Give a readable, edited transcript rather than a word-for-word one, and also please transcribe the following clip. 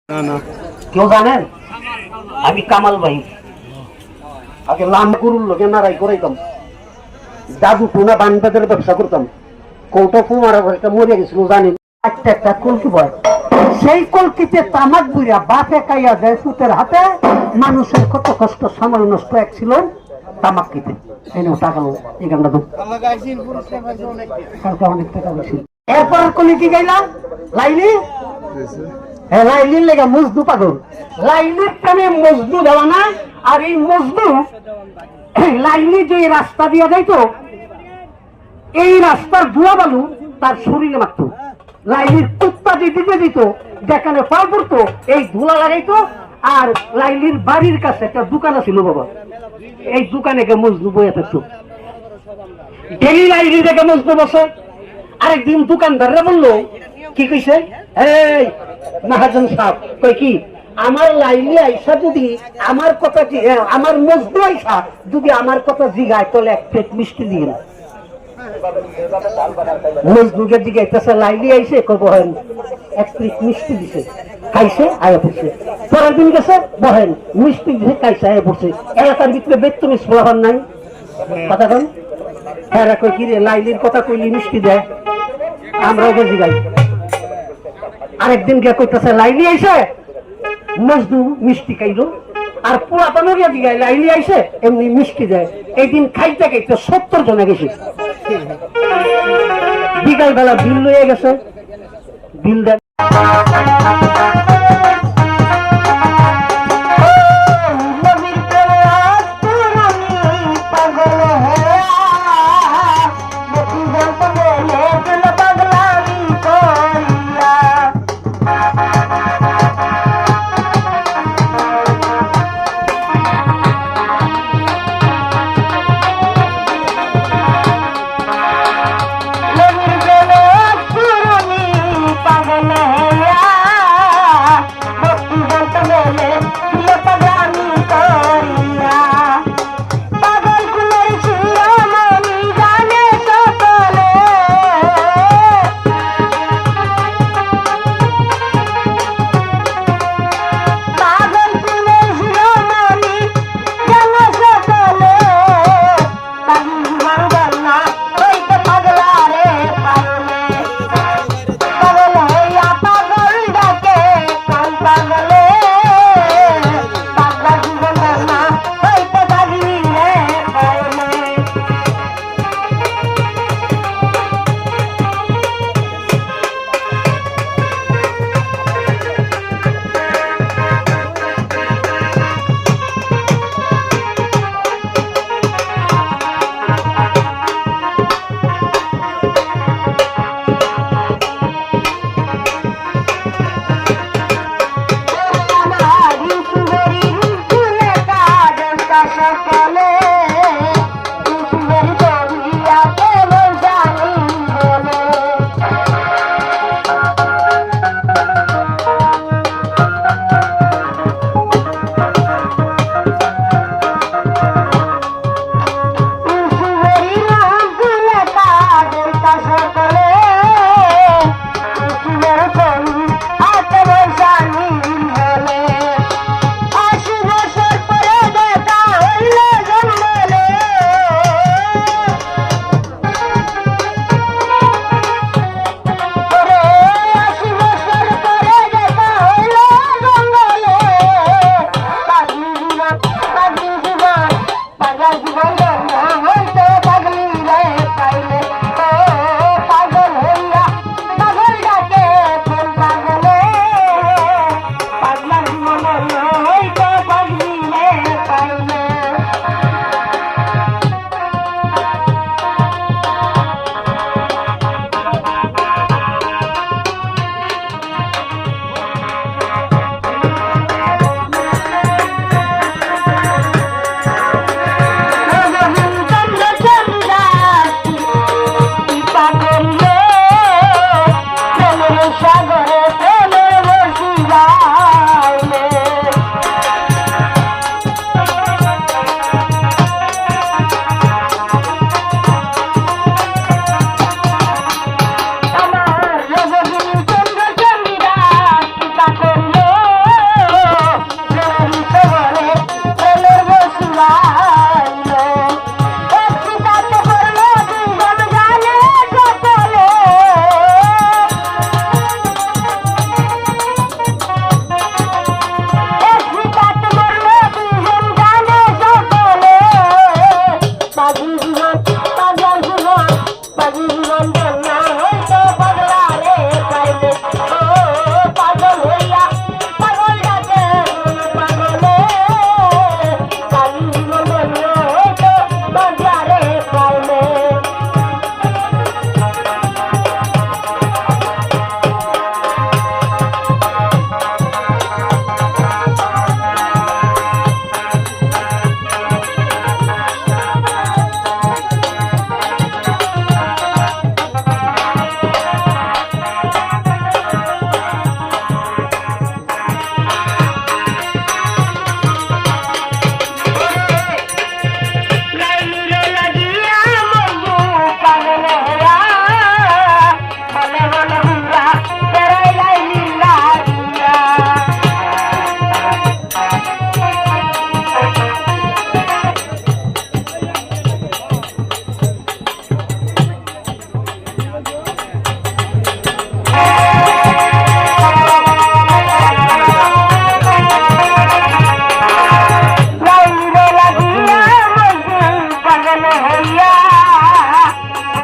না না কেউ জানেন? আমি কামাল ভাই আগে লাম গুরুর লোকে নারাই করাইতাম, জাদু টুনা বানবাদের ব্যবসা করতাম। কৌটা ফুমারা একটা মরে গেছিল জানি, একটা একটা কলকি বয়, সেই কলকিতে তামাক বুড়া বাপে কাইয়া দেয় পুতের হাতে। মানুষের কত কষ্ট সময় নষ্ট এক ছিল তামাক খেতে। এনেও টাকা এই গানটা কালকে অনেক টাকা বেশি। এরপর কলি কি গাইলাম? লাইলি লাইলির লেগে মজদু পাগল, লাইলির প্রেমে মজদু দেওয়া না। আর এই মজদু লাইলি যে রাস্তা দিয়ে যাইতো, এই রাস্তার ধোয়া বালু তার শরীরে মারত। লাইলির কুত্তা যে দিতে দিত, যেখানে পাও পড়তো এই ধুলা লাগাইতো। আর লাইলির বাড়ির কাছে একটা দোকান ছিল বাবা, এই দোকানে কে মজদু বইয়া থাকতো। ডেলি লাইলি থেকে মজদু বসে। আরেকদিন দোকানদাররা বললো, কি কইছে? এই মহাজন সাহেব, কই কি আমার লাইলি আইসা যদি আমার কথা, আমার মজদু আইসা যদি আমার কথা জিগায় তাহলে এক প্লেট মিষ্টি দিয়ে না। মজদুকে জিগাইতেছে, লাইলি আইসে বহেন, এক প্লেট মিষ্টি দিছে, খাইছে আয়া পড়ছে। পরের দিন গেছে, বহেন, মিষ্টি দিছে, খাইছে আয়া পড়ছে। এলাকার ভিতরে বেতমি স্লোভার নাই কথা কন। হ্যাঁ কই কি রে, লাইলির কথা কইলি মিষ্টি দেয়, আমরা ওকে জিগাই। আরেকদিন গিয়া কইতেছে, লাইলি আইসে, মজদু মিষ্টি খাইলো। আর পুরাতন দিঘায় লাইলি আইসে এমনি মিষ্টি দেয়। এই দিন খাইতে খাইতে 70 জনে গেছে। বিকাল বেলা বিল লইয়া গেছে, বিল দেয়।